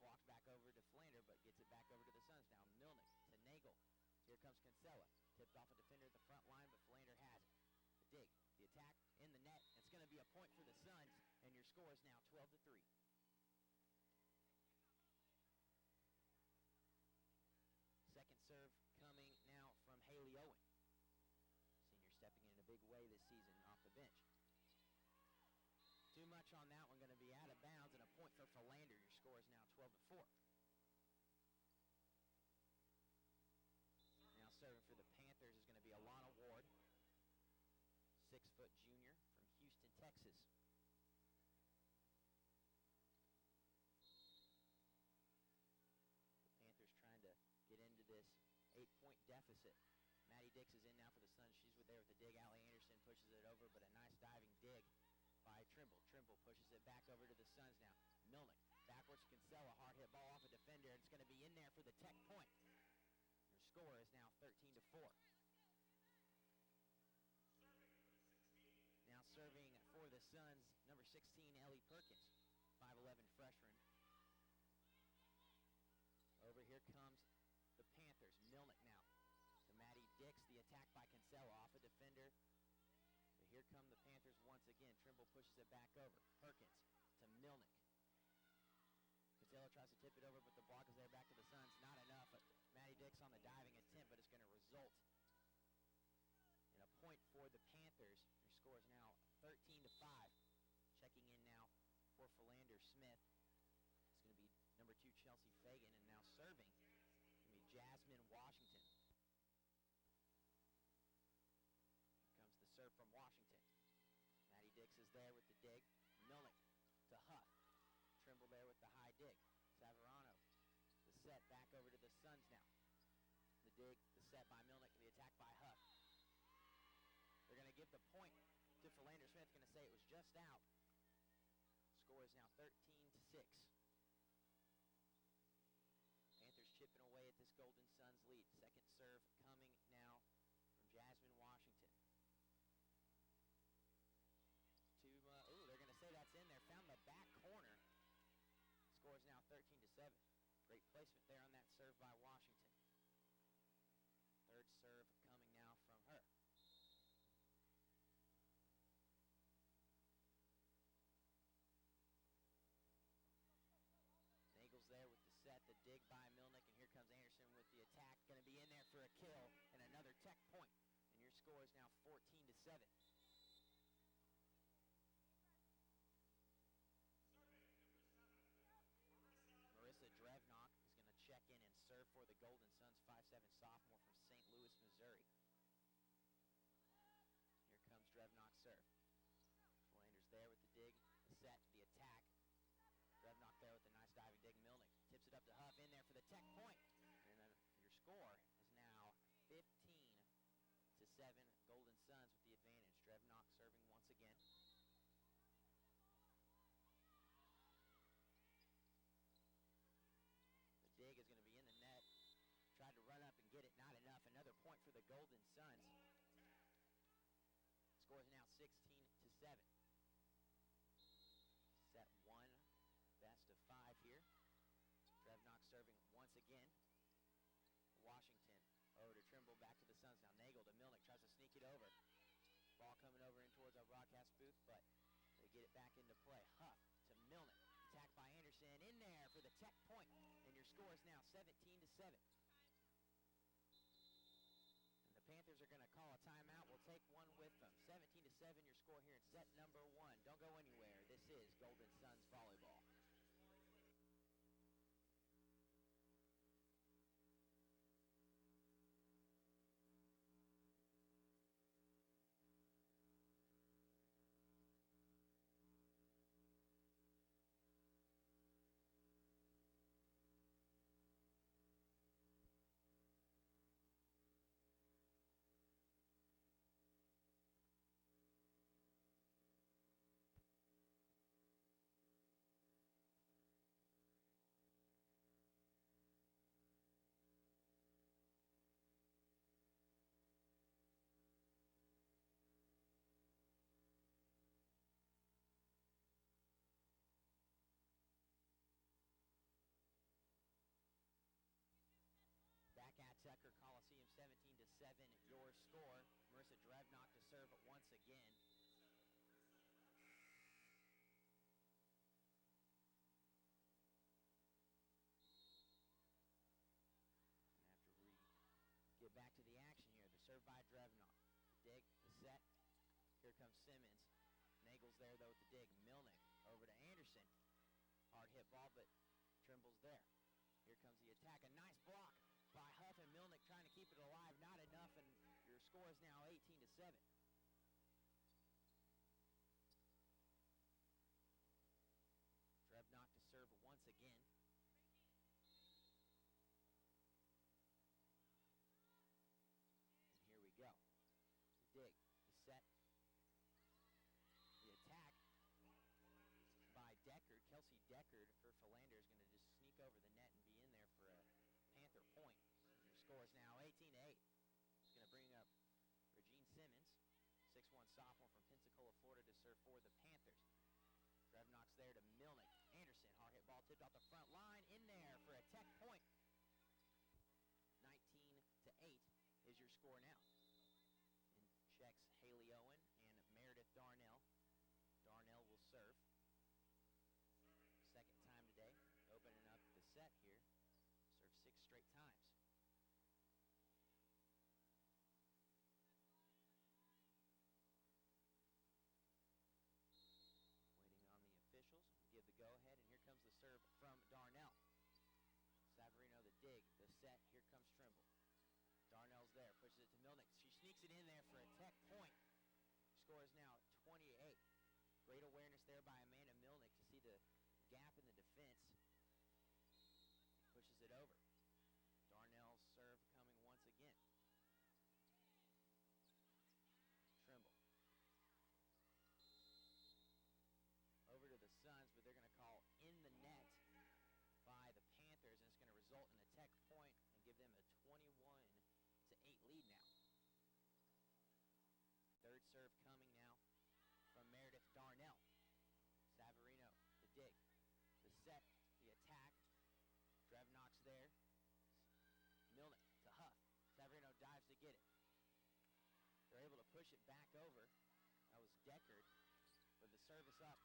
walks back over to Philander, but gets it back over to the Suns. Now Milnick to Nagel. Here comes Kinsella. Tipped off a defender at the front line, but Philander has it. The dig, the attack in the net. It's going to be a point for the Suns, and your score is now 12-3. Second serve coming now from Haley Owen. Senior stepping in a big way this season off the bench. Too much on that one, going to be out of bounds, and a point for Philander. Your score is now 12-4. Now serving for the Panthers is going to be Alana Ward, 6-foot junior from Houston, Texas. The Panthers trying to get into this 8-point deficit. Maddie Dix is in now for the Suns. She's there with the dig. Allie Anderson pushes it over, but a nice diving dig by Trimble. Trimble pushes it back over to the Suns now. Milnick backwards to Kinsella. Hard hit ball off a defender, and it's going to be in there for the Tech point. Your score is now 13-4. Now serving for the Suns, number 16, Ellie Perkins, 5'11" freshman. Over here comes the Panthers. Milnick now to Maddie Dix. The attack by Kinsella off a defender. But here come the Panthers once again. Trimble pushes it back over. Perkins to Milnick. Kinsella tries to tip it over, but the block is there back to the Suns. Not enough. But Maddie Dix on the diving attempt, but it's going to result in a point for the Panthers. Your score is now 13-5. Checking in now for Philander Smith. It's going to be number 2, Chelsea Fagan, and now serving it's going to be Jasmine Washington. Here comes the serve from Washington. Maddie Dix is there with the dig. Milnick to Huff. Trimble there with the high dig. Savarano, the set back over to the Suns now. The dig, the set by Milnick, the attack by Huff. They're going to give the point to Philander. Smith going to say it was just out. Score is now 13-6. Panthers chipping away at this Golden Suns lead. Second serve coming now from Jasmine Washington. They're going to say that's in there. Found the back corner. Score is now 13-7. Great placement there on that serve by Washington. Third serve coming now from her. Nagel's there with the set, the dig by Milnick, and here comes Anderson with the attack. Going to be in there for a kill and another Tech point. And your score is now 14-7. Marissa Drevnock is going to check in and serve for the Golden Suns, 5'7" sophomore from St. Louis, Missouri. Here comes Drevnock's serve. Philander's there with the dig, the set, the attack. Drevnock there with a nice diving dig. Milnick tips it up to Huff, in there for the Tech point. And then your score is now 15-7. Golden Suns with the advantage. Drevnock serving once again. The dig is going to be in the net. Tried to run up and get it, not enough. Another point for the Golden Suns. Score is now 16-7. Set 1. Best of 5 here. Drevnock serving once again. Washington over to Trimble, back to the Suns now. Nagel to Milnick, tries to sneak it over. Ball coming over in towards our broadcast booth, but they get it back into play. Huff to Milnick. Attack by Anderson, in there for the Tech point. And your score is now 17-7. And the Panthers are going to call a timeout. We'll take one with them. 17-7 your score here in set number 1. Don't go anywhere. This is Golden Suns Volleyball. Here comes Simmons. Nagel's there, though, with the dig. Milnick over to Anderson. Hard hit ball, but Trimble's there. Here comes the attack. A nice block by Huff and Milnick trying to keep it alive. Not enough, and your score is now 18-7. Drebnock to serve once again. And here we go. The dig, the set, the attack by Deckard. Kelsey Deckard for Philander is going to just sneak over the net and be in there for a Panther point. Your score is now 18-8. It's going to bring up Regine Simmons, 6'1" sophomore from Pensacola, Florida, to serve for the Panthers. Drebnock's there to Milnick. Anderson, hard hit ball tipped off the front line, in there for a Tech point. 19-8 is your score now. And checks Haley Owen and Meredith Darnell. Darnell will serve. Second time today, opening up the set here. Served 6 straight times. Waiting on the officials. Give the go-ahead, and here comes the serve from Darnell. Savarino the dig, the set. Here comes Trimble. Darnell's there, pushes it to Milnick. She sneaks it in there for a Tech point. Score is now 28. Great awareness there by Amanda Milnick to see the gap in the defense. Pushes it over. Darnell's serve coming once again. Trimble. Over to the Suns, but they're going to call in the net by the Panthers, and it's going to result in a Tech point and give them a 21-8 lead now. Third serve coming now from Meredith Darnell. Savarino, the dig, the set, the attack. Drebnock's there. Milnick to Huff. Savarino dives to get it. They're able to push it back over. That was Deckard with the service up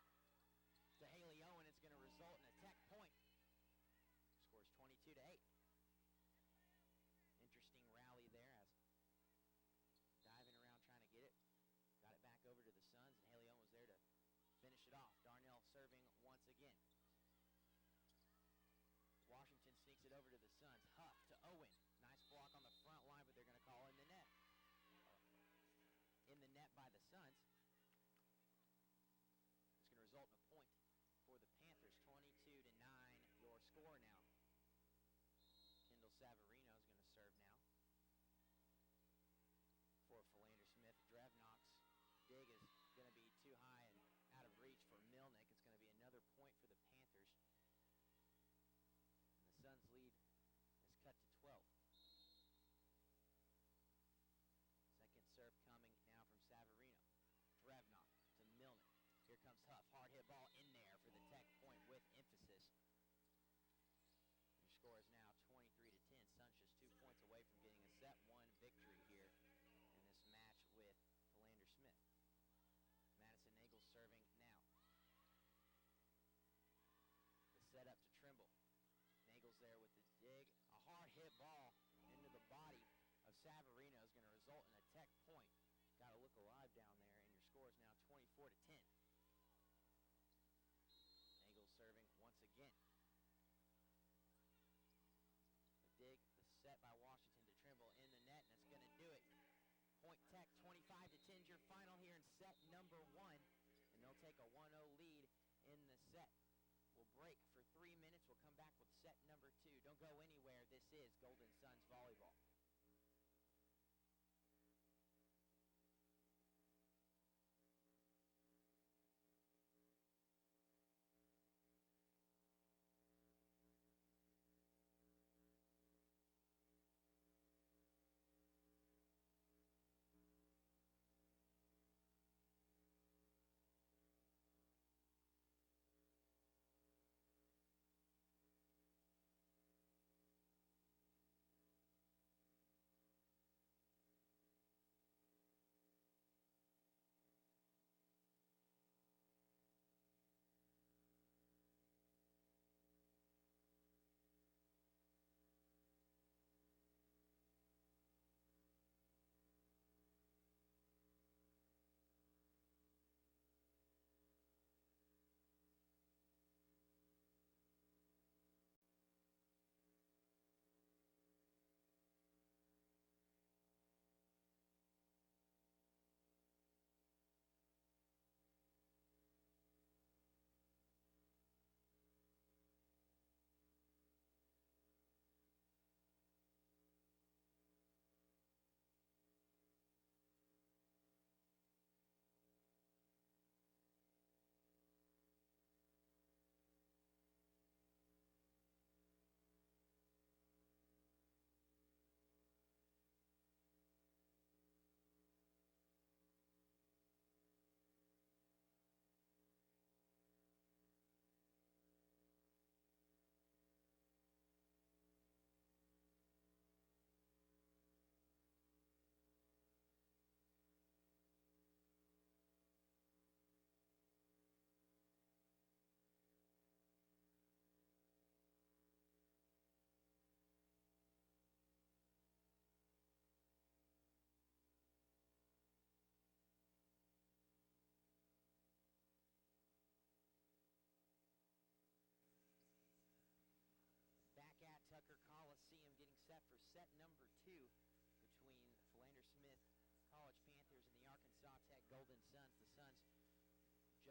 to Haley Owen. It's going to result in a Tech point. Scores 22-8. Interesting rally there as diving around trying to get it. Got it back over to the Suns, and Haley Owen was there to finish it off. Darnell serving once again. Washington sneaks it over to the Suns. Huff to Owen. Nice block on the front line, but they're going to call in the net. In the net by the Suns. It's going to result in a point for the Panthers. 22-9 your score now. Kendall Savarino is going to serve now for Philander Smith. Drebnock's dig is going to be too high and out of reach for Milnick. It's going to be another point for the Panthers. And the Suns' lead is cut to 12. Second serve coming now from Savarino. Drebnock to Milnick. Here comes Huff. Hard hit ball in there for the Tech point with emphasis. Your score is now 23-10. Suns just 2 points away from getting a set 1 victory here in this match with Philander Smith. Madison Nagel serving now. The setup to Trimble. Nagel's there with the dig. A hard hit ball into the body of Savarino is going to result in a Tech point. Got to look alive down there, and your score is now 24-10. Nagel serving once again. The dig, the set by Washington to Trimble in the net, and it's going to do it. Point Tech 25-10 is your final here in set number 1, and they'll take a 1-0 lead in the set. We'll break for 3 minutes. We'll come back with set number 2. Don't go anywhere. This is Golden Suns Volleyball.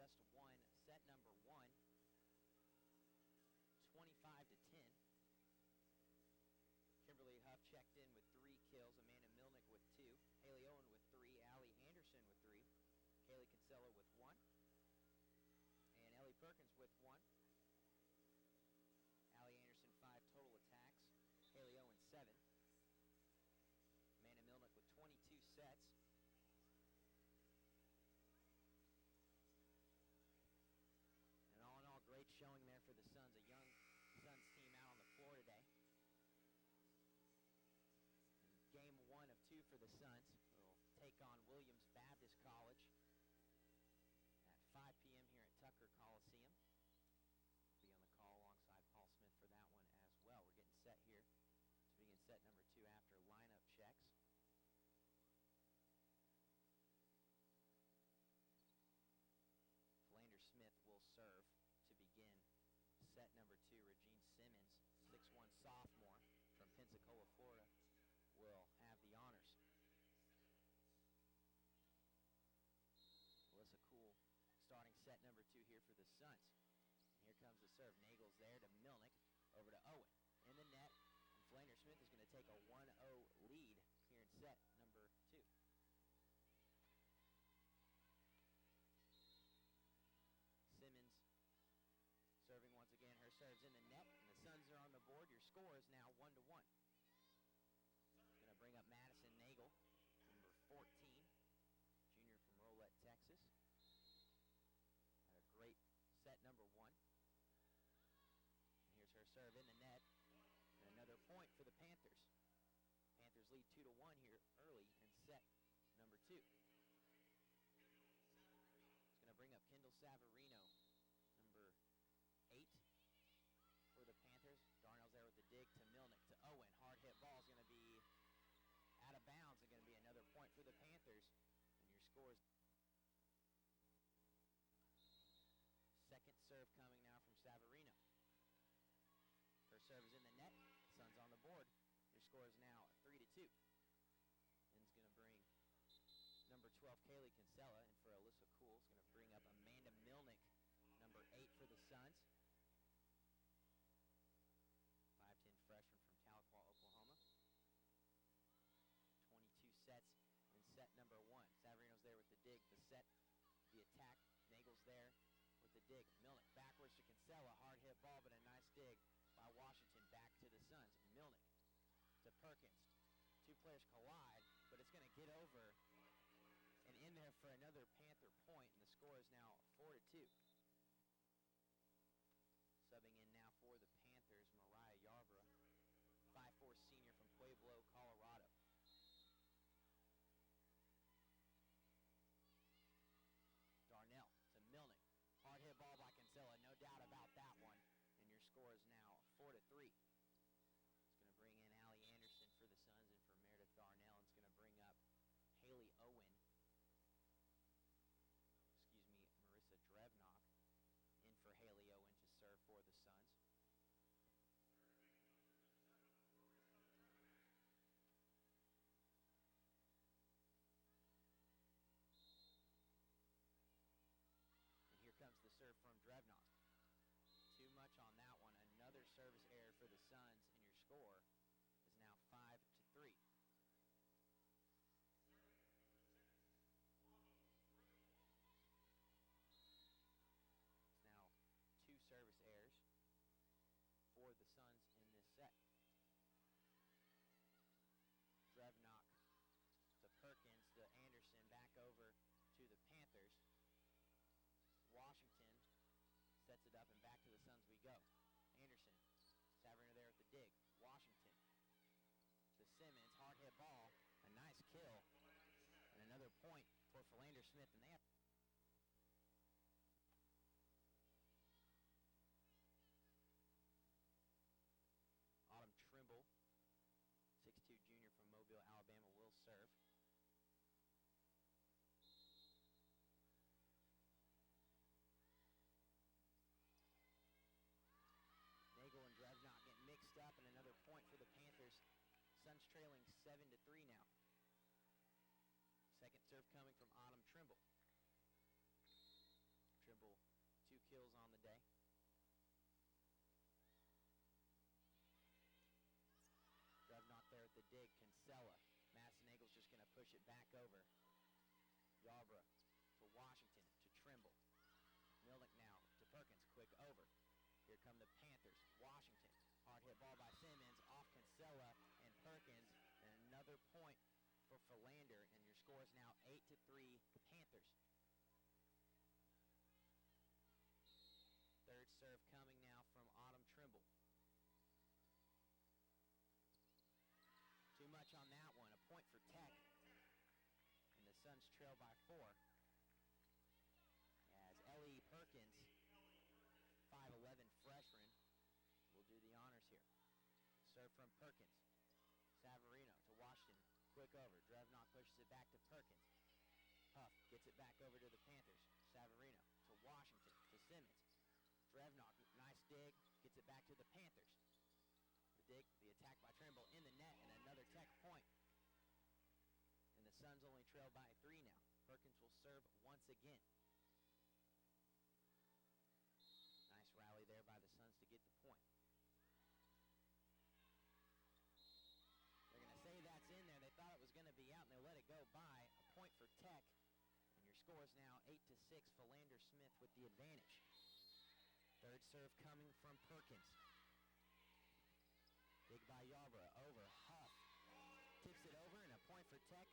just won set number 1, 25-10. Kimberly Huff checked in with 3 kills. Amanda Milnick with 2. Haley Owen with 3. Allie Anderson with 3. Kaylee Kinsella with 1. And Ellie Perkins with 1. Allie Anderson 5 total attacks. Haley Owen 7. Amanda Milnick with 22 sets. And all in all, great showing there for the Suns. A young Suns team out on the floor today. And game 1 of 2 for the Suns. Will take on Williams Baptist College at 5 p.m. here at Tucker Coliseum. I'll be on the call alongside Paul Smith for that one as well. We're getting set here to begin set number 2 after lineup checks. Philander Smith will serve to begin set number 2. Regine Simmons, 6'1" sophomore from Pensacola, Florida, will have the honors. ALYSSA KOOL starting set number 2 here for the Suns. And here comes the serve. Nagel's there to Milnick, over to Owen. In the net, and Philander Smith is going to take a 1-0 lead here in set number 2. Simmons serving once again. Her serve's in the net, and the Suns are on the board. Your score is now 1-1. Going to bring up Madison Nagel, number 14, junior from Rowlett, Texas. Had a great set number 1. And here's her serve in the net, and another point for the Panthers. Panthers lead 2-1 here early in set number 2. Going to bring up Kendall Savarino, number 8 for the Panthers. Darnell's there with the dig to Milnick to Owen. Hard hit ball is going to be out of bounds and going to be another point for the Panthers. And your score is second serve coming now from Savarino. First serve is in the net. Suns on the board. Your score is now 3-2. And's going to bring number 12, Kaylee Kinsella, and for ALYSSA KOOL, is going to bring up Amanda Milnick, number 8 for the Suns. 5'10" freshman from Tahlequah, Oklahoma. 22 sets in set number 1. Savarino's there with the dig, the set, the attack. Nagel's there with the dig. Milnick backwards to Kinsella. Hard hit ball, but a nice dig by Washington back to the Suns. Milnick to Perkins. 2 players collide, but it's going to get over and in there for another Panther point, and the score is now 4-2. Subbing in now for the Panthers, Mariah Yarborough, 5'4" senior from Pueblo, Colorado. Darnell to Milnick. Hard hit ball by Kinsella, no doubt about that one. And your score is now 4-3. It's going to bring in Allie Anderson for the Suns and for Meredith Darnell. It's going to bring up Haley Owen. Marissa Drevnock in for Haley Owen to serve for the Suns. And here comes the serve from Drevnock. Too much on that one. Another service error for the Suns, and your score is now 5-3. Service errors for the Suns in this set. Drevnock to Perkins to Anderson, back over to the Panthers. Washington sets it up and back to the Suns we go. Anderson, Savarino there with the dig. Washington to Simmons, hard hit ball, a nice kill, and another point for Philander Smith, and they have Trimble, 6'2" junior from Mobile, Alabama, will serve. Nagel and Drevnock get mixed up, and another point for the Panthers. Suns trailing 7-3 now. Second serve coming from Autumn Trimble. Trimble push it back over. Yarborough to Washington to Trimble. Milnick now to Perkins, quick over. Here come the Panthers. Washington, hard hit ball by Simmons, off Kinsella and Perkins, and another point for Philander, and your score is now 8-3 Panthers. Third serve coming now from Autumn Trimble. Too much on that one, a point for Tech, and the Suns trail by 4. As Ellie Perkins, 5'11" freshman, will do the honors here. Serve from Perkins. Savarino to Washington. Quick over. Drevnock pushes it back to Perkins. Huff gets it back over to the Panthers. Savarino to Washington to Simmons. Drevnock, nice dig. Gets it back to the Panthers. The dig, the attack by Trimble in the net, and another Tech point. And the Suns only trail by 3 now. Perkins will serve once again. Nice rally there by the Suns to get the point. They're going to say that's in there. They thought it was going to be out, and they let it go by. A point for Tech. And your score is now 8-6. Philander Smith with the advantage. Third serve coming from Perkins. Dig by Yarborough. Over. Huff. Tips it over, and a point for Tech.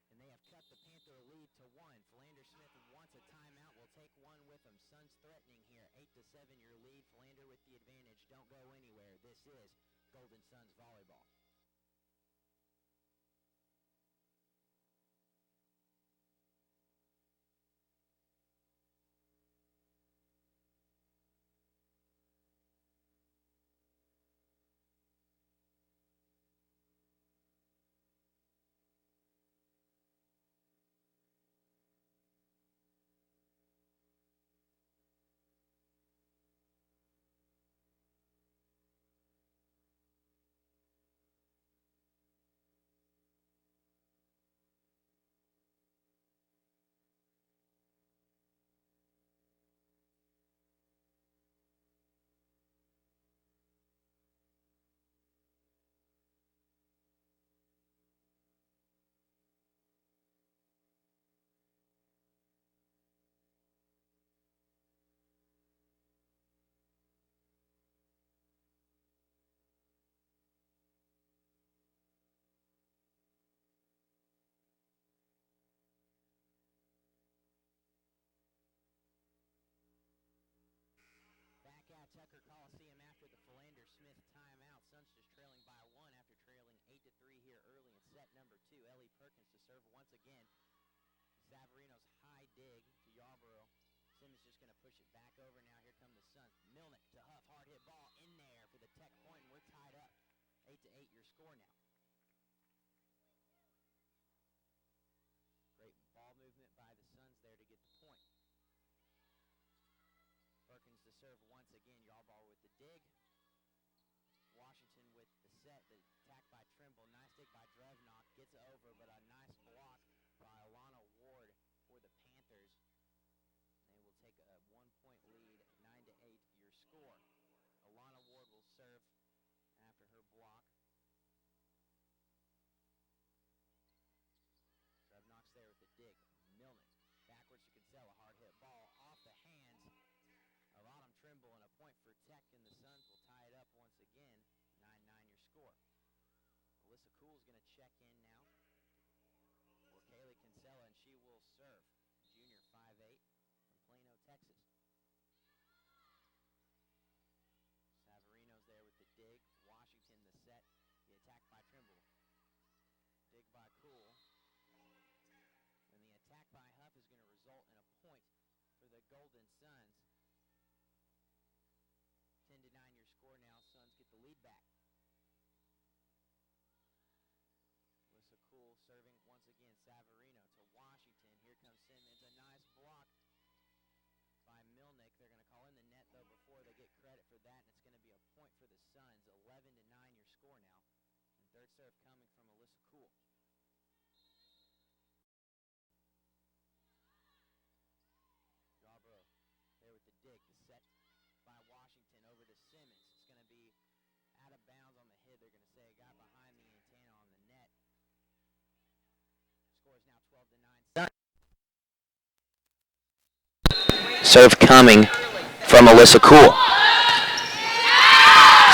And they have cut the Panther lead to 1. Philander Smith wants a timeout. Will take one with them. Suns threatening here. 8-7 your lead. Philander with the advantage. Don't go anywhere. This is Golden Suns Volleyball. Back at Tucker Coliseum after the Philander Smith timeout. Suns just trailing by 1 after trailing 8-3 here early in set number 2. Ellie Perkins to serve once again. Savarino's high dig to Yarborough. Simmons just going to push it back over now. Here come the Suns. Milnick to Huff. Hard hit ball in there for the Tech point, and we're tied up. 8-8 your score now. Great ball movement by the Suns there to get the point. Perkins to serve once again. Yarborough with the dig. Washington with the set. The attack by Trimble. Nice dig by Drevnock. Gets over, but a nice block by Alana Ward for the Panthers. They will take a 1-point lead, 9-8 your score. Alana Ward will serve after her block. Drevnock's there with the dig. Milnick backwards to Kinsella. Hard hit ball off the hands of Autumn Trimble, and a point for Tech, and the Suns will tie it up once again. 9-9 your score. ALYSSA KOOL is going to check in now for Kaylee Kinsella, and she will serve. Junior, 5'8", from Plano, Texas. Savarino's there with the dig. Washington the set. The attack by Trimble. Dig by KOOL. And the attack by Huff is going to result in a point for the Golden Suns. 10-9 your score now. Suns get the lead back. ALYSSA KOOL serving once again. Savarino to Washington. Here comes Simmons. A nice block by Milnick. They're going to call in the net, though, before they get credit for that, and it's going to be a point for the Suns. 11-9 your score now. And third serve coming from ALYSSA KOOL. Yarborough there with the dig. The set by Washington over to Simmons. It's going to be out of bounds on the hit. They're going to say a guy behind the antenna now 12-9. Serve coming from Alyssa KOOL.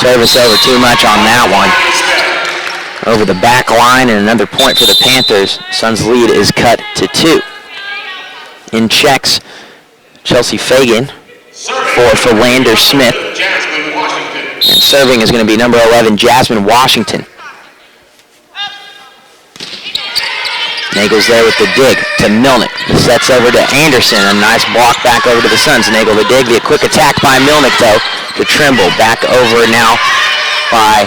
Service over too much on that one. Over the back line, and another point for the Panthers. Suns' lead is cut to 2. In checks, Chelsea Fagan for Philander Smith. And serving is going to be number 11, Jasmine Washington. Nagel's there with the dig to Milnick. Sets over to Anderson. A nice block back over to the Suns. Nagel the dig. The quick attack by Milnick, though, to Trimble. Back over now by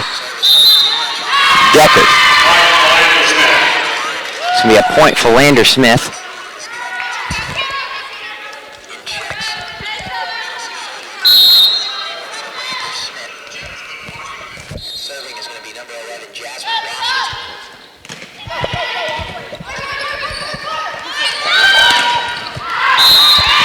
Deckard. It's going to be a point for Philander Smith. Serving is going to be number 11, Jasmine Washington.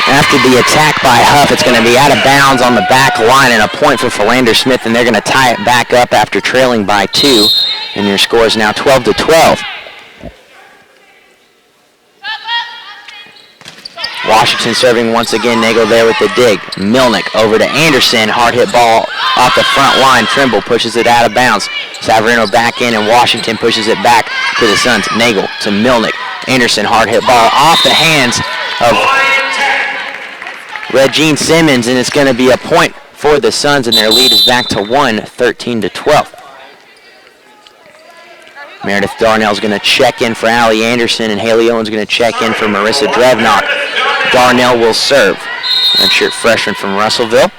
After the attack by Huff, it's going to be out of bounds on the back line and a point for Philander Smith, and they're going to tie it back up after trailing by 2. And your score is now 12-12. Washington serving once again. Nagel there with the dig. Milnick over to Anderson. Hard hit ball off the front line. Trimble pushes it out of bounds. Savarino back in, and Washington pushes it back to the Suns. Nagel to Milnick. Anderson, hard hit ball off the hands of Regine Simmons, and it's going to be a point for the Suns, and their lead is back to 1, 13-12. Meredith Darnell's going to check in for Allie Anderson, and Haley Owen's going to check in for Marissa Drevnock. Darnell will serve. Redshirt freshman from Russellville.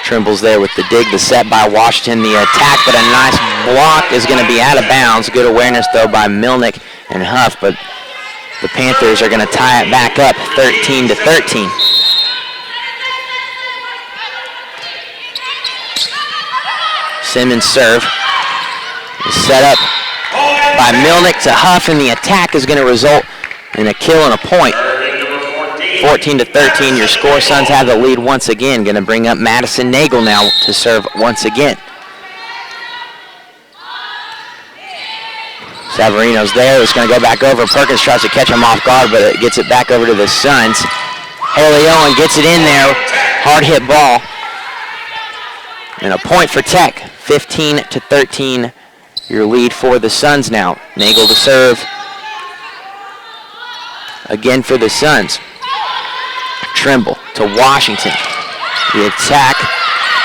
Trimble's there with the dig, the set by Washington, the attack, but a nice block is going to be out of bounds. Good awareness, though, by Milnick and Huff, but the Panthers are going to tie it back up 13-13. Simmons serve is set up by Milnick to Huff, and the attack is going to result in a kill and a point. 14-13, your score. Suns have the lead once again. Going to bring up Madison Nagel now to serve once again. Savarino's there. It's going to go back over. Perkins tries to catch him off guard, but it gets it back over to the Suns. Haley Owen gets it in there. Hard hit ball. And a point for Tech. 15-13, your lead for the Suns now. Nagel to serve. Again for the Suns. Trimble to Washington. The attack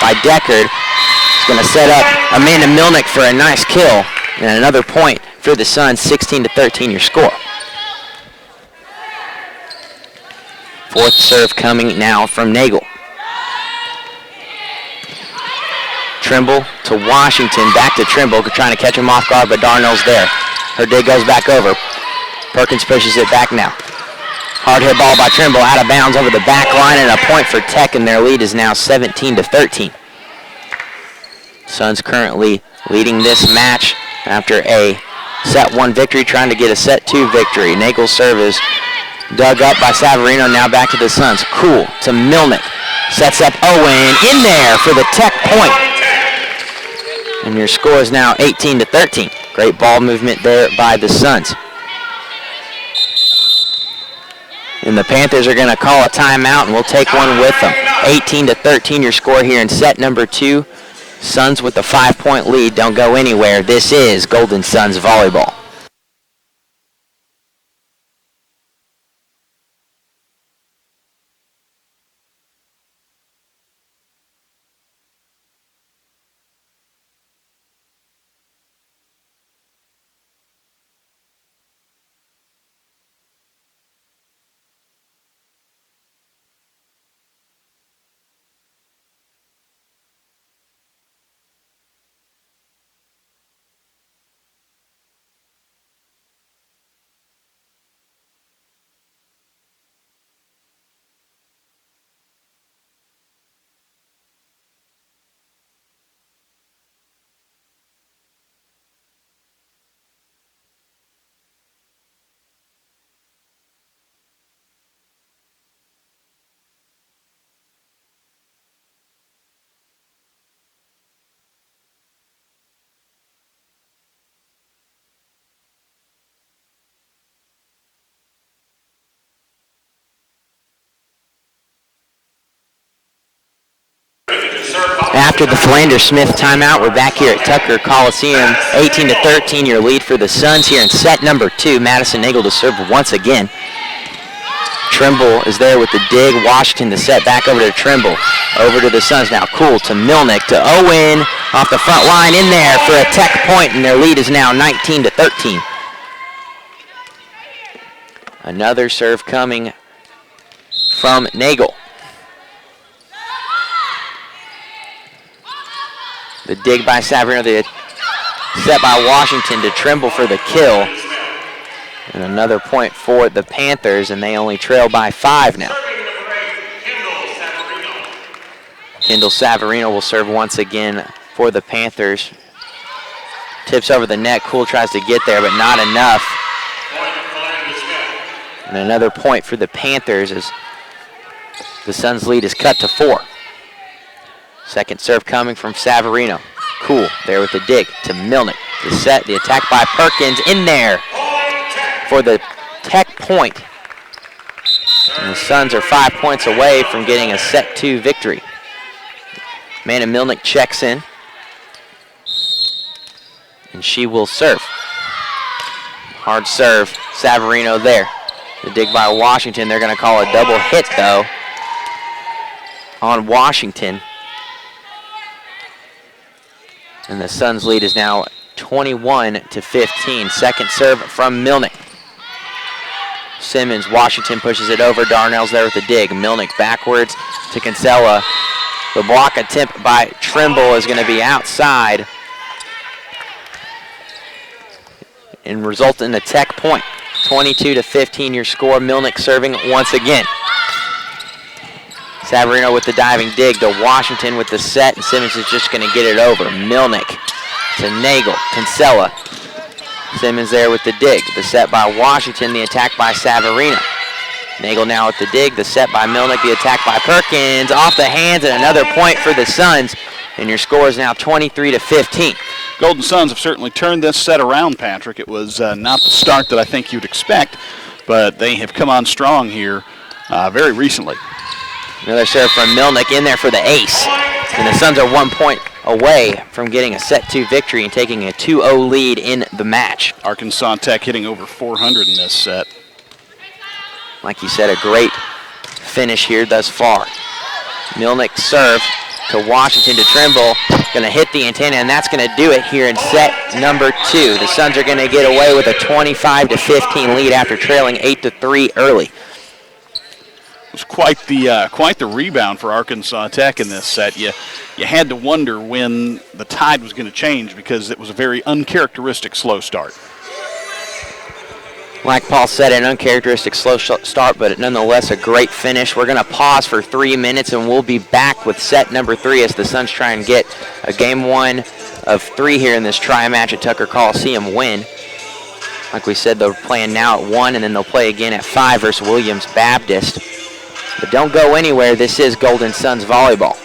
by Deckard is going to set up Amanda Milnick for a nice kill. And another point for the Suns, 16-13 your score. Fourth serve coming now from Nagel. Trimble to Washington, back to Trimble, trying to catch him off guard, but Darnell's there. Her dig goes back over. Perkins pushes it back now. Hard hit ball by Trimble, out of bounds over the back line, and a point for Tech, and their lead is now 17-13. Suns currently leading this match after a set 1 victory, trying to get a set 2 victory. Nagel's serve is dug up by Savarino, now back to the Suns. KOOL to Milnick, sets up Owen, in there for the Tech point. And your score is now 18-13. Great ball movement there by the Suns. And the Panthers are going to call a timeout, and we'll take one with them. 18-13 your score here in set number 2. Suns with a 5-point lead. Don't go anywhere. This is Golden Suns Volleyball. After the Philander Smith timeout, we're back here at Tucker Coliseum. 18-13, your lead for the Suns here in set number 2. Madison Nagel to serve once again. Trimble is there with the dig. Washington to set back over to Trimble. Over to the Suns now. KOOL to Milnick to Owen. Off the front line in there for a tech point, and their lead is now 19-13. Another serve coming from Nagel. The dig by Savarino, the set by Washington to Trimble for the kill. And another point for the Panthers, and they only trail by 5 now. Kendall Savarino will serve once again for the Panthers. Tips over the net. KOOL tries to get there, but not enough. And another point for the Panthers as the Suns' lead is cut to 4. Second serve coming from Savarino. KOOL there with the dig to Milnick. The set, the attack by Perkins in there for the tech point. And the Suns are 5 points away from getting a set 2 victory. Amanda Milnick checks in. And she will serve. Hard serve, Savarino there. The dig by Washington. They're going to call a double hit though on Washington. And the Suns' lead is now 21-15. Second serve from Milnick. Simmons, Washington pushes it over. Darnell's there with the dig. Milnick backwards to Kinsella. The block attempt by Trimble is going to be outside and result in a tech point. 22-15 your score. Milnick serving once again. Savarino with the diving dig to Washington with the set, and Simmons is just going to get it over. Milnick to Nagel, Kinsella. Simmons there with the dig. The set by Washington, the attack by Savarino. Nagel now with the dig, the set by Milnick, the attack by Perkins. Off the hands and another point for the Suns, and your score is now 23-15. Golden Suns have certainly turned this set around, Patrick. It was not the start that I think you'd expect, but they have come on strong here very recently. Another serve from Milnick in there for the ace. And the Suns are 1 point away from getting a set 2 victory and taking a 2-0 lead in the match. Arkansas Tech hitting over 400 in this set. Like you said, a great finish here thus far. Milnick serve to Washington to Trimble. Going to hit the antenna, and that's going to do it here in set number 2. The Suns are going to get away with a 25-15 lead after trailing 8-3 early. It was quite the rebound for Arkansas Tech in this set. You had to wonder when the tide was going to change because it was a very uncharacteristic slow start. Like Paul said, an uncharacteristic slow start, but nonetheless a great finish. We're going to pause for 3 minutes, and we'll be back with set number 3 as the Suns try and get a game 1 of 3 here in this tri-match at Tucker Coliseum win. Like we said, they're playing now at 1, and then they'll play again at 5 versus Williams Baptist. But don't go anywhere. This is Golden Suns volleyball.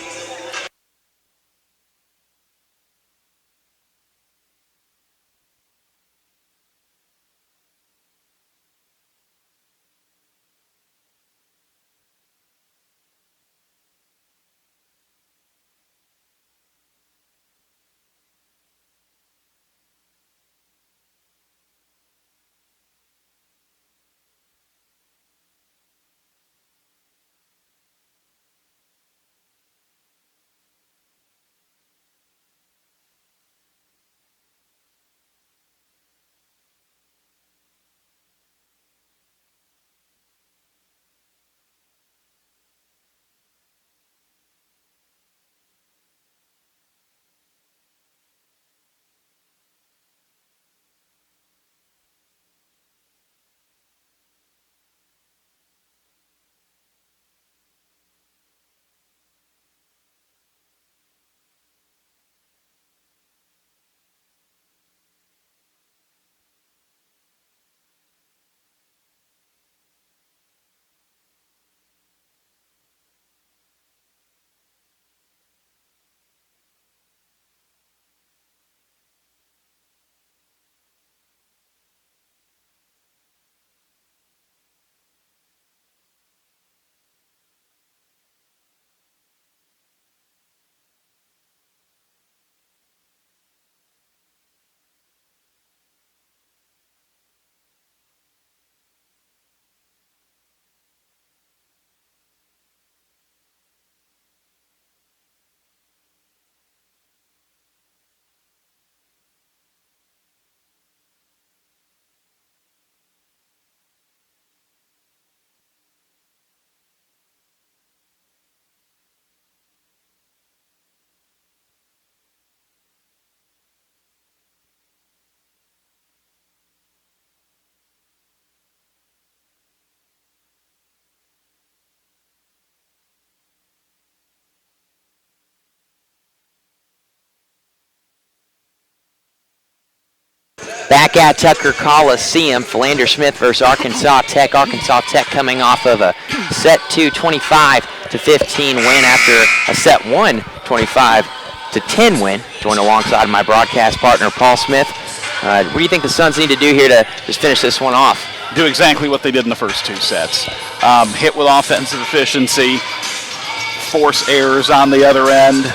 Back at Tucker Coliseum, Philander Smith versus Arkansas Tech. Arkansas Tech coming off of a set 2 25-15 win after a set 1 25-10 win. Joined alongside my broadcast partner Paul Smith. What do you think the Suns need to do here to just finish this one off? Do exactly what they did in the first 2 sets. Hit with offensive efficiency, force errors on the other end.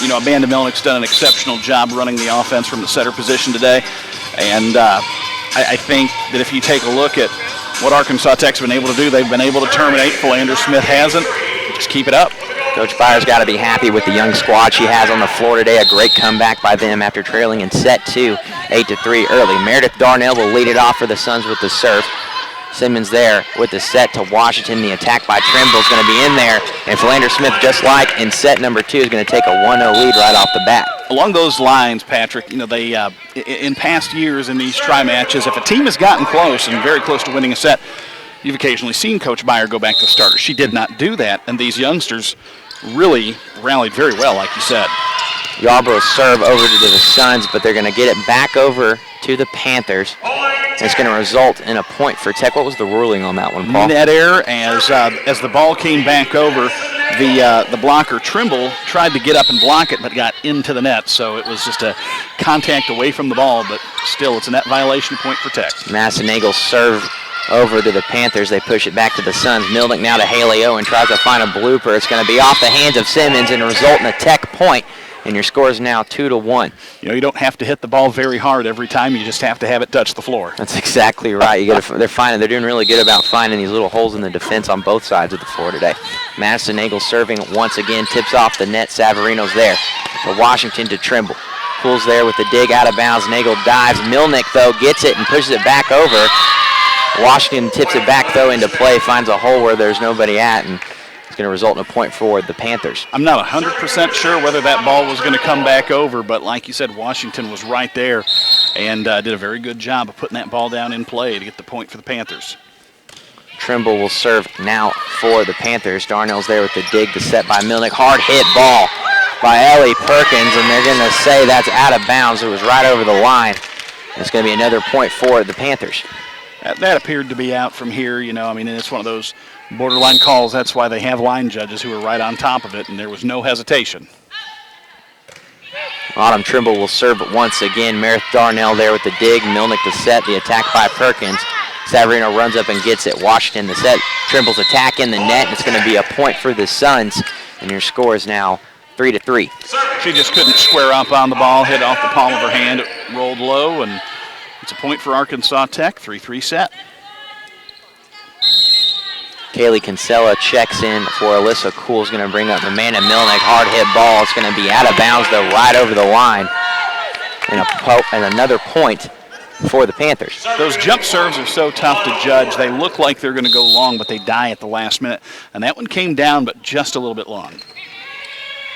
You know, Amanda Milnick's done an exceptional job running the offense from the setter position today. And I think that if you take a look at what Arkansas Tech's been able to do, they've been able to terminate. Philander Smith hasn't. Just keep it up. Coach Byers got to be happy with the young squad she has on the floor today. A great comeback by them after trailing in set 2, 8-3 early. Meredith Darnell will lead it off for the Suns with the serve. Simmons there with the set to Washington. The attack by Trimble is going to be in there. And Philander Smith, just like in set number 2, is going to take a 1-0 lead right off the bat. Along those lines, Patrick, you know, they in past years in these tri-matches, if a team has gotten close and very close to winning a set, you've occasionally seen Coach Byer go back to the starter. She did not do that, and these youngsters really rallied very well, like you said. Yarbrough serve over to the Suns, but they're going to get it back over to the Panthers. It's going to result in a point for Tech. What was the ruling on that one, Paul? Net error as the ball came back over. The blocker, Trimble, tried to get up and block it, but got into the net. So it was just a contact away from the ball, but still it's a net violation, point for Tech. Madison Nagel serve over to the Panthers. They push it back to the Suns. Milnick now to Haley Owen, tries to find a blooper. It's going to be off the hands of Simmons and result in a Tech point. And your score is now 2-1. You know, you don't have to hit the ball very hard every time. You just have to have it touch the floor. That's exactly right. They're doing really good about finding these little holes in the defense on both sides of the floor today. Madison Nagel serving once again, tips off the net. Savarino's there to Washington to Trimble. Pulls there with the dig out of bounds. Nagel dives. Milnick, though, gets it and pushes it back over. Washington tips it back, though, into play, finds a hole where there's nobody at, and it's going to result in a point for the Panthers. I'm not 100% sure whether that ball was going to come back over, but like you said, Washington was right there and did a very good job of putting that ball down in play to get the point for the Panthers. Trimble will serve now for the Panthers. Darnell's there with the dig to set by Milnick. Hard hit ball by Ellie Perkins, and they're going to say that's out of bounds. It was right over the line. It's going to be another point for the Panthers. That appeared to be out from here, you know. I mean, it's one of those borderline calls. That's why they have line judges who are right on top of it, and there was no hesitation. Autumn Trimble will serve it once again. Meredith Darnell there with the dig. Milnick to set. The attack by Perkins. Savarino runs up and gets it. Washington the set. Trimble's attack in the net. It's going to be a point for the Suns, and your score is now 3-3. She just couldn't square up on the ball, hit off the palm of her hand. It rolled low, and it's a point for Arkansas Tech, 3-3 set. Kaylee Kinsella checks in for ALYSSA. KOOL's going to bring up Amanda Milnick. Hard hit ball. It's going to be out of bounds, though, right over the line. And another point for the Panthers. Those jump serves are so tough to judge. They look like they're going to go long, but they die at the last minute. And that one came down, but just a little bit long.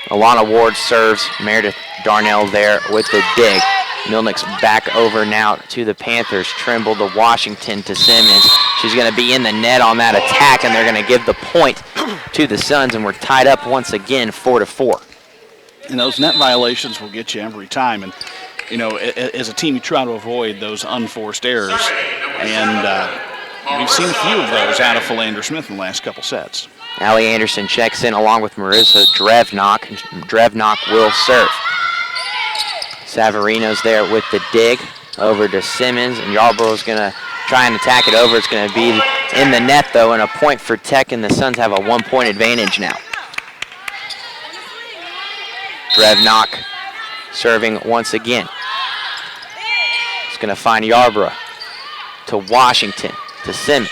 Alana Ward serves. Meredith Darnell there with the dig. Milnick's back over now to the Panthers. Trimble to Washington to Simmons. She's going to be in the net on that attack, and they're going to give the point to the Suns, and we're tied up once again, 4-4. And those net violations will get you every time. And, you know, as a team, you try to avoid those unforced errors. And we've seen a few of those out of Philander Smith in the last couple sets. Allie Anderson checks in along with Marissa Drevnock. Drevnock will serve. Savarino's there with the dig over to Simmons, and Yarbrough's going to try and attack it over. It's going to be in the net, though, and a point for Tech, and the Suns have a 1-point advantage now. Drevnock serving once again. It's going to find Yarbrough to Washington to Simmons.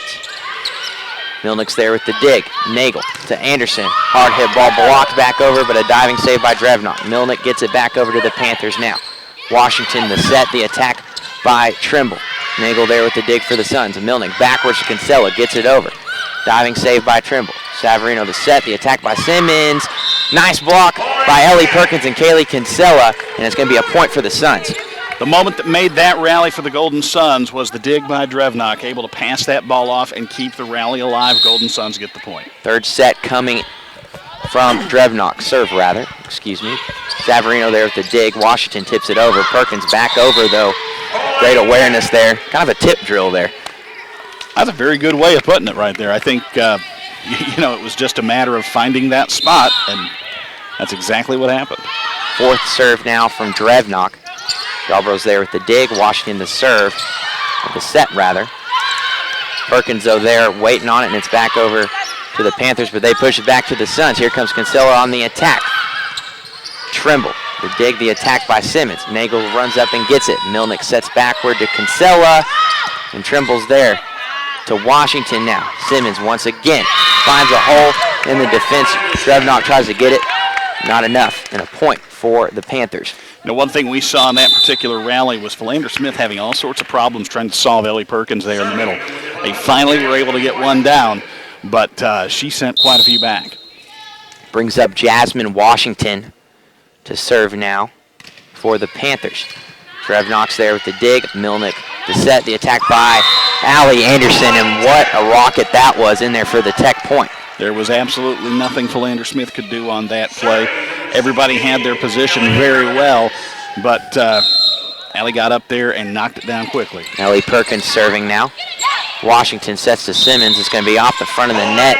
Milnick's there with the dig. Nagel to Anderson. Hard hit ball blocked back over, but a diving save by Drevnock. Milnick gets it back over to the Panthers now. Washington the set, the attack by Trimble. Nagel there with the dig for the Suns. Milnick backwards to Kinsella, gets it over. Diving save by Trimble. Savarino the set, the attack by Simmons. Nice block by Ellie Perkins and Kaylee Kinsella, and it's going to be a point for the Suns. The moment that made that rally for the Golden Suns was the dig by Drevnock, able to pass that ball off and keep the rally alive. Golden Suns get the point. Third set coming from Drevnock. Serve, rather. Excuse me. Savarino there with the dig. Washington tips it over. Perkins back over, though, Great awareness there. Kind of a tip drill there. That's a very good way of putting it right there. I think, you know, it was just a matter of finding that spot, and that's exactly what happened. Fourth serve now from Drevnock. Yarbrough's there with the dig. Washington the serve, or the set rather. Perkins, though, there waiting on it, and it's back over to the Panthers, but they push it back to the Suns. Here comes Kinsella on the attack. Trimble, the dig, the attack by Simmons. Nagel runs up and gets it. Milnick sets backward to Kinsella, and Trimble's there to Washington now. Simmons once again finds a hole in the defense. Drevnock tries to get it. Not enough, and a point for the Panthers. You know, one thing we saw in that particular rally was Philander Smith having all sorts of problems trying to solve Ellie Perkins there in the middle. They finally were able to get one down, but she sent quite a few back. Brings up Jasmine Washington to serve now for the Panthers. Drevnock's there with the dig. Milnick, the set, the attack by Allie Anderson, and what a rocket that was in there for the Tech point. There was absolutely nothing Philander Smith could do on that play. Everybody had their position very well, but Allie got up there and knocked it down quickly. Ellie Perkins serving now. Washington sets to Simmons. It's going to be off the front of the net.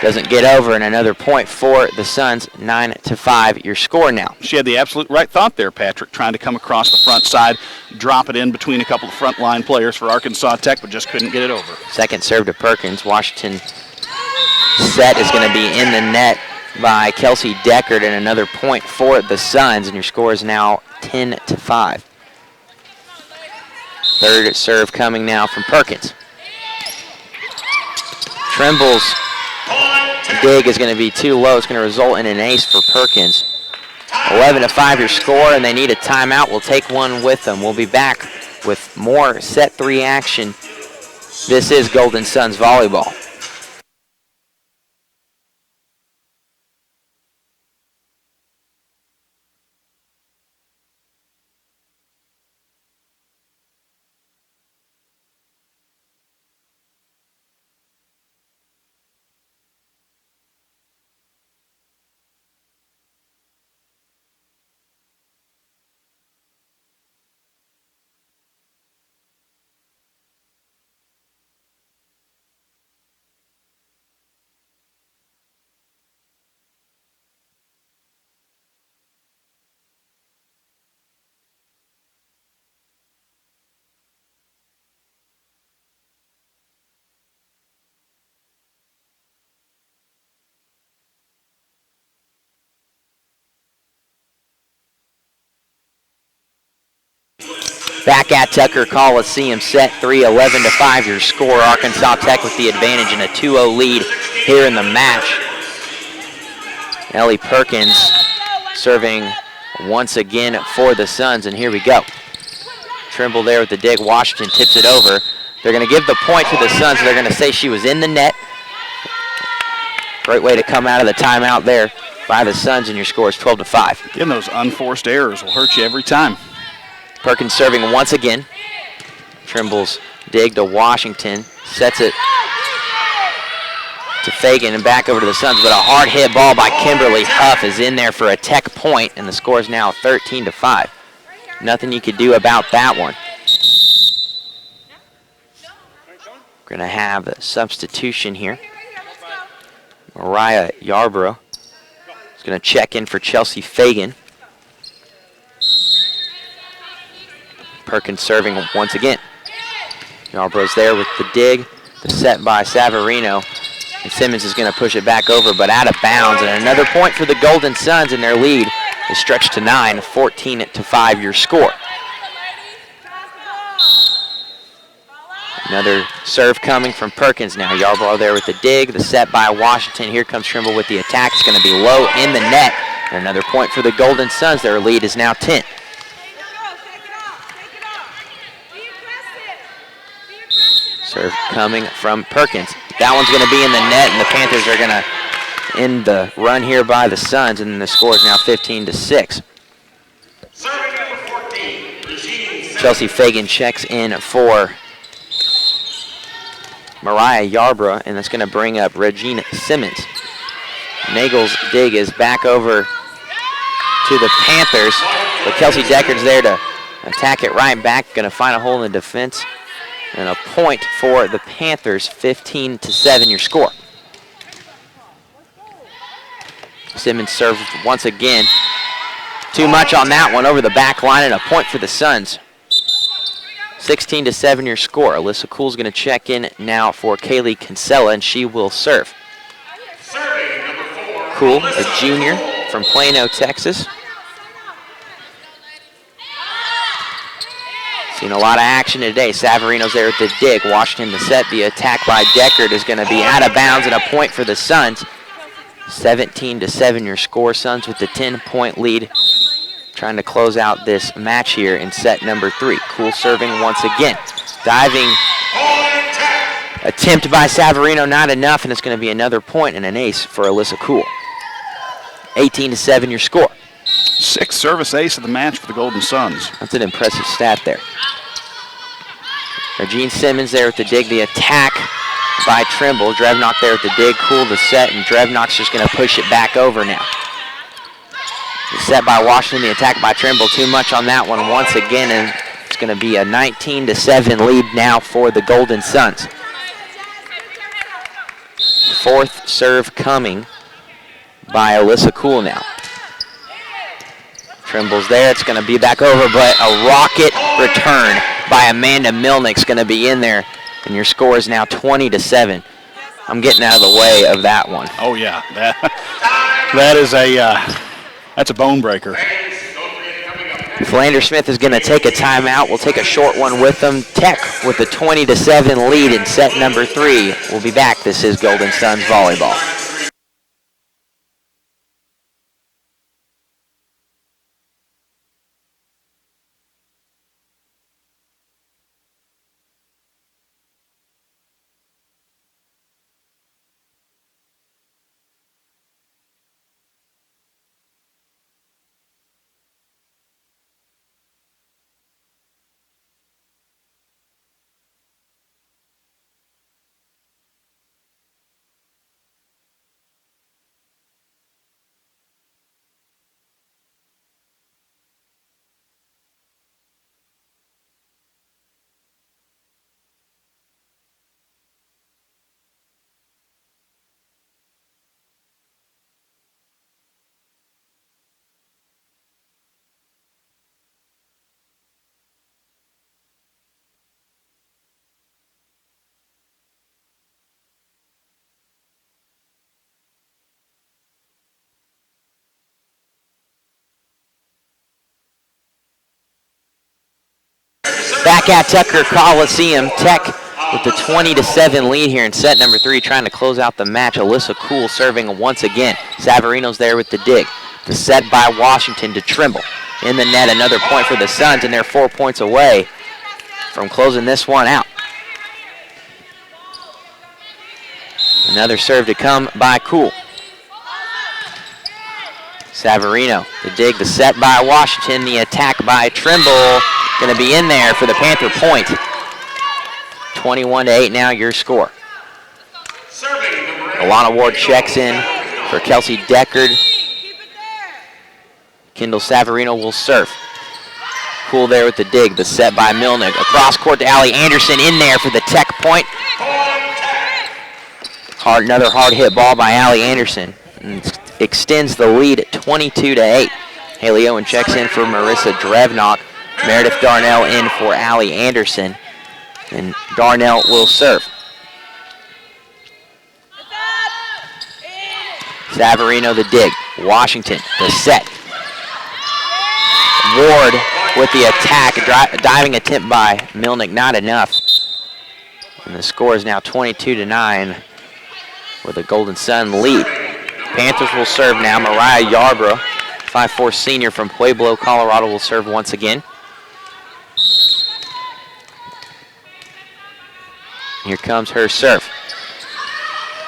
Doesn't get over, and another point for the Suns. 9-5, your score now. She had the absolute right thought there, Patrick, trying to come across the front side, drop it in between a couple of front line players for Arkansas Tech, but just couldn't get it over. Second serve to Perkins. Washington set is going to be in the net by Kelsey Deckard, and another point for the Suns, and your score is now 10-5. Third serve coming now from Perkins. Trimble's dig is going to be too low. It's going to result in an ace for Perkins. 11-5 your score, and they need a timeout. We'll take one with them. We'll be back with more set 3 action. This is Golden Suns Volleyball. Back at Tucker Coliseum, set 3, 11-5 your score. Arkansas Tech with the advantage and a 2-0 lead here in the match. Ellie Perkins serving once again for the Suns, and here we go. Trimble there with the dig. Washington tips it over. They're going to give the point to the Suns. They're going to say she was in the net. Great way to come out of the timeout there by the Suns, and your score is 12-5. Again, those unforced errors will hurt you every time. Perkins serving once again. Trimble's dig to Washington. Sets it to Fagan and back over to the Suns, but a hard hit ball by Kimberly Huff is in there for a Tech point, and the score is now 13-5. Nothing you could do about that one. We're going to have a substitution here. Mariah Yarbrough is going to check in for Chelsea Fagan. Perkins serving once again. Yarbrough's there with the dig, the set by Savarino, and Simmons is going to push it back over, but out of bounds, and another point for the Golden Suns, and their lead is stretched to 9, 14-5 your score. Another serve coming from Perkins now. Yarbrough there with the dig, the set by Washington. Here comes Trimble with the attack. It's going to be low in the net, and another point for the Golden Suns. Their lead is now 10. Serve coming from Perkins. That one's going to be in the net, and the Panthers are going to end the run here by the Suns, and the score is now 15-6. Chelsea Fagan checks in for Mariah Yarbrough, and that's going to bring up Regina Simmons. Nagel's dig is back over to the Panthers, but Kelsey Deckard's there to Attack it right back, going to find a hole in the defense. And a point for the Panthers, 15-7 your score. Simmons serves once again. Too much on that one over the back line, and a point for the Suns. 16-7 your score. Alyssa Cool's going to check in now for Kaylee Kinsella, and she will serve. Cool, a junior from Plano, Texas. Seen a lot of action today. Savarino's there at the dig. Washington to set. The attack by Deckard is going to be out of bounds, and a point for the Suns. 17-7 your score. Suns with the 10-point lead. Trying to close out this match here in set number 3. Cool serving once again. Diving attempt by Savarino, not enough, and it's going to be another point and an ace for Alyssa Cool. 18-7 your score. 6th service ace of the match for the Golden Suns. That's an impressive stat there. Regine Simmons there at the dig. The attack by Trimble. Drevnock there at the dig. Cool the set, and Drevnock's just going to push it back over now. The set by Washington, the attack by Trimble. Too much on that one once again, and it's going to be a 19-7 lead now for the Golden Suns. 4th serve coming by Alyssa Cool now. Trimble's there, it's going to be back over, but a rocket return by Amanda Milnick's going to be in there, and your score is now 20-7. I'm getting out of the way of that one. Oh yeah, that is that's a bone breaker. Philander Smith is going to take a timeout. We'll take a short one with them. Tech with the 20-7 lead in set number 3. We'll be back. This is Golden Suns Volleyball. Back at Tucker Coliseum, Tech with the 20-7 lead here in set number 3, trying to close out the match. Alyssa Cool serving once again. Savarino's there with the dig. The set by Washington to Trimble. In the net, another point for the Suns, and they're 4 points away from closing this one out. Another serve to come by Cool. Savarino, the dig, the set by Washington, the attack by Trimble. Going to be in there for the Panther point. 21-8 now your score. Alana Ward checks in for Kelsey Deckard. Kendall Savarino will serve. Cool there with the dig, the set by Milnick. Across court to Allie Anderson, in there for the Tech point. Another hard hit ball by Allie Anderson. And extends the lead at 22-8. Haley Owen checks in for Marissa Drevnock. Meredith Darnell in for Allie Anderson. And Darnell will serve. Savarino the dig. Washington the set. Ward with the attack. Diving attempt by Milnick, not enough. And the score is now 22-9 with the Golden Sun lead. Panthers will serve now. Mariah Yarbrough, 5'4" senior from Pueblo, Colorado, will serve once again. Here comes her serve.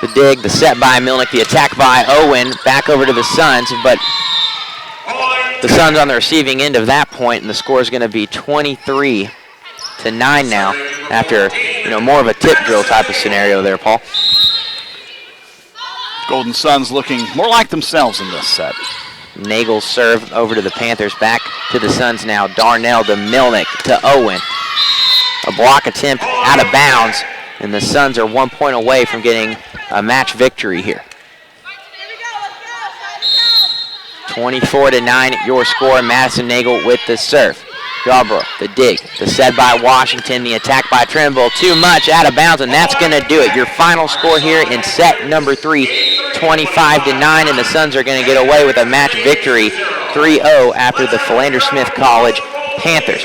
The dig, the set by Milnick, the attack by Owen. Back over to the Suns, but the Suns on the receiving end of that point, and the score is going to be 23-9 now after, more of a tip drill type of scenario there, Paul. Golden Suns looking more like themselves in this set. Nagel's serve over to the Panthers. Back to the Suns now. Darnell to Milnick to Owen. A block attempt out of bounds, and the Suns are 1 point away from getting a match victory here. 24-9 your score. Madison Nagel with the serve. Yarborough, the dig, the set by Washington, the attack by Trimble, too much, out of bounds, and that's going to do it. Your final score here in set number 3, 25-9, and the Suns are going to get away with a match victory, 3-0 after the Philander Smith College Panthers.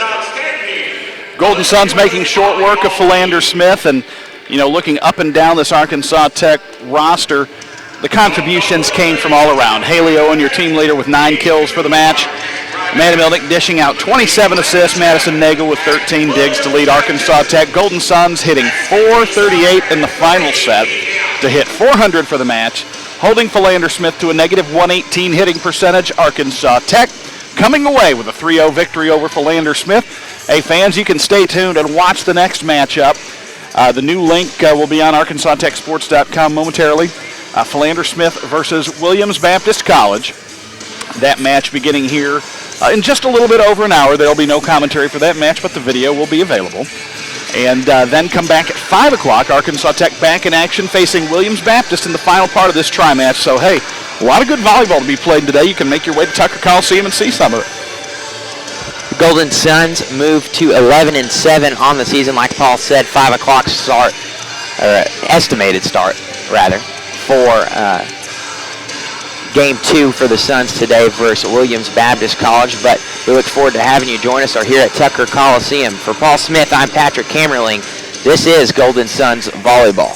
Golden Suns making short work of Philander Smith, and looking up and down this Arkansas Tech roster, the contributions came from all around. Haley Owen, your team leader, with 9 kills for the match. Amanda Milnick dishing out 27 assists. Madison Nagel with 13 digs to lead Arkansas Tech. Golden Suns hitting .438 in the final set to hit .400 for the match, holding Philander Smith to a -118 hitting percentage. Arkansas Tech coming away with a 3-0 victory over Philander Smith. Hey, fans, you can stay tuned and watch the next matchup. The new link will be on ArkansasTechSports.com momentarily. Philander Smith versus Williams Baptist College. That match beginning here in just a little bit over an hour. There will be no commentary for that match, but the video will be available. And then come back at 5 o'clock, Arkansas Tech back in action facing Williams Baptist in the final part of this tri-match. So, hey, a lot of good volleyball to be played today. You can make your way to Tucker Coliseum and see some of it. The Golden Suns move to 11-7 on the season. Like Paul said, 5 o'clock start, or estimated start, rather, for Game 2 for the Suns today versus Williams Baptist College, but we look forward to having you join us here at Tucker Coliseum. For Paul Smith, I'm Patrick Kammerling. This is Golden Suns Volleyball.